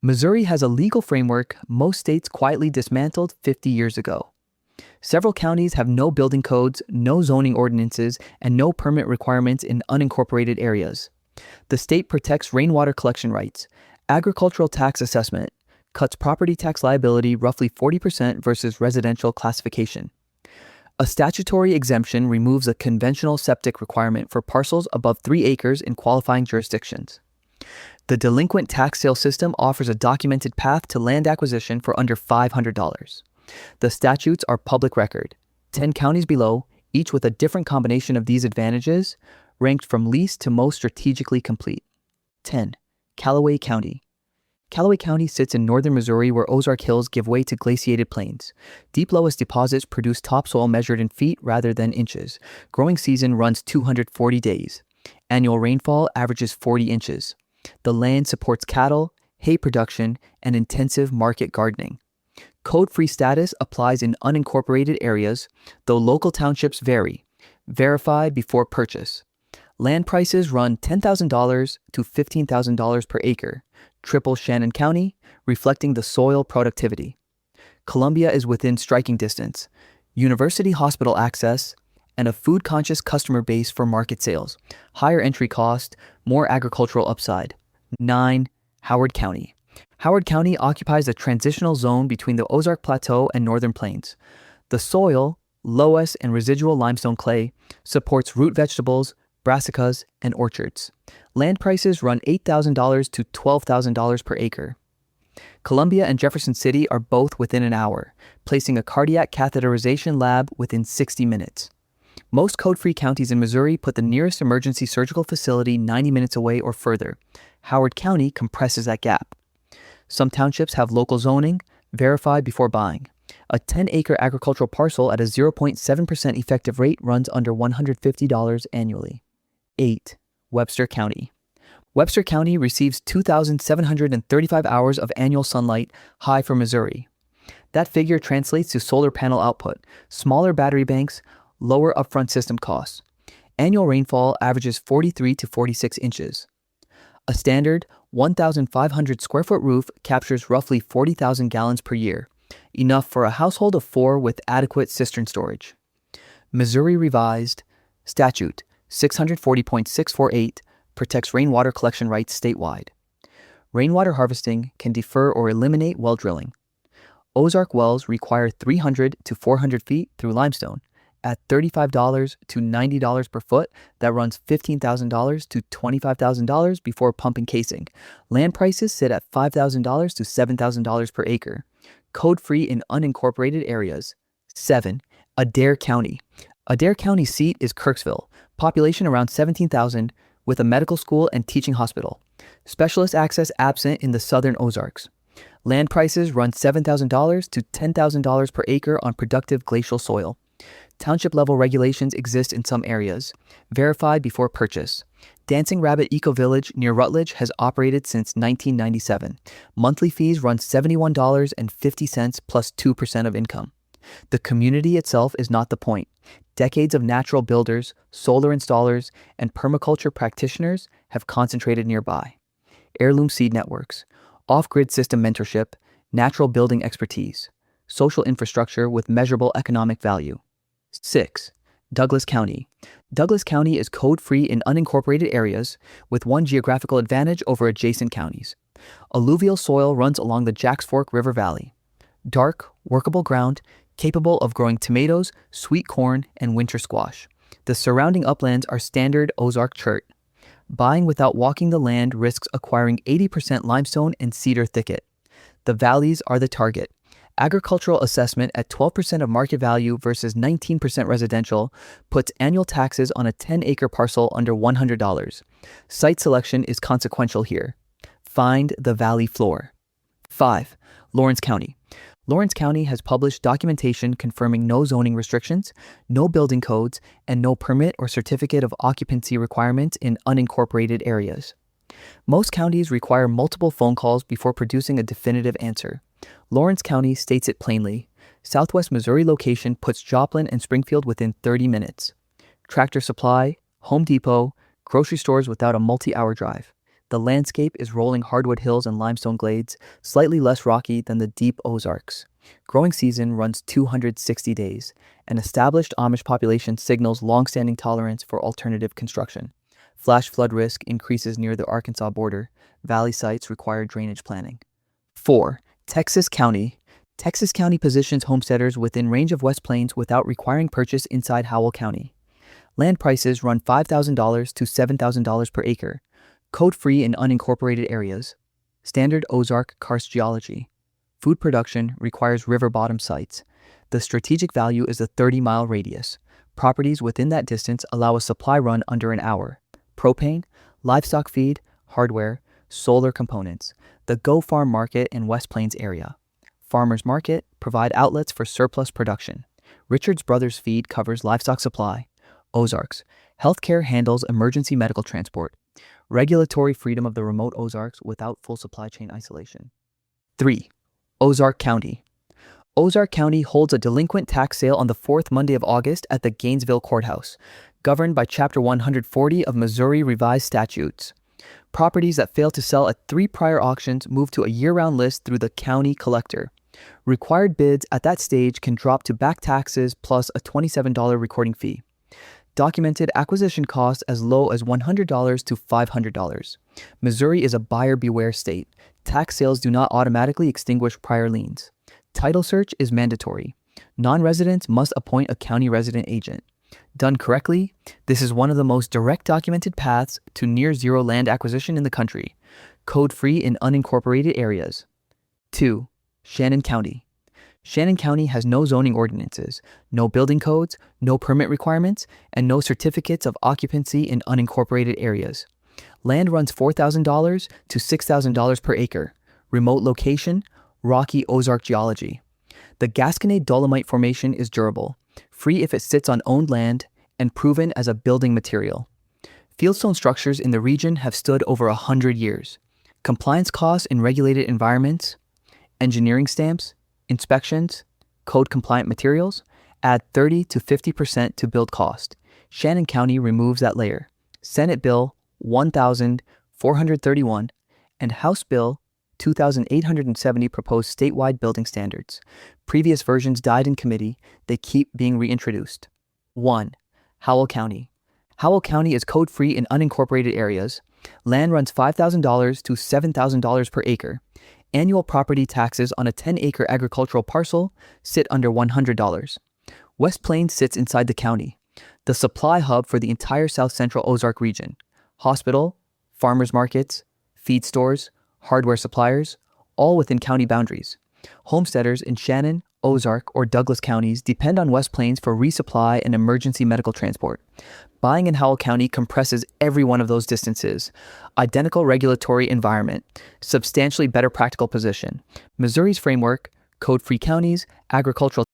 Missouri has a legal framework most states quietly dismantled 50 years ago. Several counties have no building codes, no zoning ordinances, and no permit requirements in unincorporated areas. The state protects rainwater collection rights, agricultural tax assessment, cuts property tax liability roughly 40% versus residential classification. A statutory exemption removes a conventional septic requirement for parcels above 3 acres in qualifying jurisdictions. The delinquent tax sale system offers a documented path to land acquisition for under $500. The statutes are public record. 10 counties below, each with a different combination of these advantages, ranked from least to most strategically complete. 10. Callaway County. Callaway County sits in northern Missouri where Ozark Hills give way to glaciated plains. Deep lowest deposits produce topsoil measured in feet rather than inches. Growing season runs 240 days. Annual rainfall averages 40 inches. The land supports cattle, hay production, and intensive market gardening. Code-free status applies in unincorporated areas, though local townships vary. Verify before purchase. Land prices run $10,000 to $15,000 per acre, triple Shannon County, reflecting the soil productivity. Columbia is within striking distance, university hospital access, and a food-conscious customer base for market sales, higher entry cost, more agricultural upside. 9. Howard County. Howard County occupies a transitional zone between the Ozark Plateau and Northern Plains. The soil, loess and residual limestone clay, supports root vegetables, brassicas, and orchards. Land prices run $8,000 to $12,000 per acre. Columbia and Jefferson City are both within an hour, placing a cardiac catheterization lab within 60 minutes. Most code-free counties in Missouri put the nearest emergency surgical facility 90 minutes away or further. Howard County compresses that gap. Some townships have local zoning, verified before buying. A 10-acre agricultural parcel at a 0.7% effective rate runs under $150 annually. 8. Webster County. Webster County receives 2,735 hours of annual sunlight, high for Missouri. That figure translates to solar panel output, smaller battery banks, lower upfront system costs. Annual rainfall averages 43 to 46 inches. A standard 1,500 square foot roof captures roughly 40,000 gallons per year, enough for a household of 4 with adequate cistern storage. Missouri Revised Statute 640.648 protects rainwater collection rights statewide. Rainwater harvesting can defer or eliminate well drilling. Ozark wells require 300 to 400 feet through limestone. At $35 to $90 per foot, that runs $15,000 to $25,000 before pumping casing. Land prices sit at $5,000 to $7,000 per acre. Code-free in unincorporated areas. 7. Adair County. Adair County seat is Kirksville, population around 17,000, with a medical school and teaching hospital. Specialist access absent in the southern Ozarks. Land prices run $7,000 to $10,000 per acre on productive glacial soil. Township-level regulations exist in some areas. Verified before purchase. Dancing Rabbit Eco Village near Rutledge has operated since 1997. Monthly fees run $71.50 plus 2% of income. The community itself is not the point. Decades of natural builders, solar installers, and permaculture practitioners have concentrated nearby. Heirloom seed networks, off-grid system mentorship, natural building expertise, social infrastructure with measurable economic value. 6. Douglas County. Douglas County is code-free in unincorporated areas with one geographical advantage over adjacent counties. Alluvial soil runs along the Jacks Fork River Valley. Dark, workable ground capable of growing tomatoes, sweet corn, and winter squash. The surrounding uplands are standard Ozark chert. Buying without walking the land risks acquiring 80% limestone and cedar thicket. The valleys are the target. Agricultural assessment at 12% of market value versus 19% residential puts annual taxes on a 10-acre parcel under $100. Site selection is consequential here. Find the valley floor. 5. Lawrence County. Lawrence County has published documentation confirming no zoning restrictions, no building codes, and no permit or certificate of occupancy requirements in unincorporated areas. Most counties require multiple phone calls before producing a definitive answer. Lawrence County states it plainly. Southwest Missouri location puts Joplin and Springfield within 30 minutes. Tractor Supply, Home Depot, grocery stores without a multi-hour drive. The landscape is rolling hardwood hills and limestone glades, slightly less rocky than the deep Ozarks. Growing season runs 260 days. An established Amish population signals longstanding tolerance for alternative construction. Flash flood risk increases near the Arkansas border. Valley sites require drainage planning. 4. Texas County. Texas County positions homesteaders within range of West Plains without requiring purchase inside Howell County. Land prices run $5,000 to $7,000 per acre. Code-free in unincorporated areas. Standard Ozark karst geology. Food production requires river bottom sites. The strategic value is a 30-mile radius. Properties within that distance allow a supply run under an hour. Propane, livestock feed, hardware, solar components. The Go Farm Market in West Plains area. Farmers Market provide outlets for surplus production. Richards Brothers Feed covers livestock supply. Ozarks. Healthcare handles emergency medical transport. Regulatory freedom of the remote Ozarks without full supply chain isolation. 3. Ozark County. Ozark County holds a delinquent tax sale on the fourth Monday of August at the Gainesville Courthouse, governed by Chapter 140 of Missouri Revised Statutes. Properties that fail to sell at 3 prior auctions move to a year-round list through the county collector. Required bids at that stage can drop to back taxes plus a $27 recording fee. Documented acquisition costs as low as $100 to $500. Missouri is a buyer beware state. Tax sales do not automatically extinguish prior liens. Title search is mandatory. Non-residents must appoint a county resident agent. Done correctly, this is one of the most direct documented paths to near-zero land acquisition in the country. Code-free in unincorporated areas. 2. Shannon County. Shannon County has no zoning ordinances, no building codes, no permit requirements, and no certificates of occupancy in unincorporated areas. Land runs $4,000 to $6,000 per acre. Remote location, rocky Ozark geology. The Gasconade Dolomite Formation is durable, free if it sits on owned land, and proven as a building material. Fieldstone structures in the region have stood over 100 years. Compliance costs in regulated environments, engineering stamps, inspections, code-compliant materials add 30 to 50% to build cost. Shannon County removes that layer. Senate Bill 1431 and House Bill 2870 propose statewide building standards. Previous versions died in committee. They keep being reintroduced. 1. Howell County. Howell County is code-free in unincorporated areas. Land runs $5,000 to $7,000 per acre. Annual property taxes on a 10-acre agricultural parcel sit under $100. West Plains sits inside the county, the supply hub for the entire south-central Ozark region. Hospital, farmers markets, feed stores, hardware suppliers, all within county boundaries. Homesteaders in Shannon, Ozark, or Douglas counties depend on West Plains for resupply and emergency medical transport. Buying in Howell County compresses every one of those distances. Identical regulatory environment, substantially better practical position. Missouri's framework, code-free counties, agricultural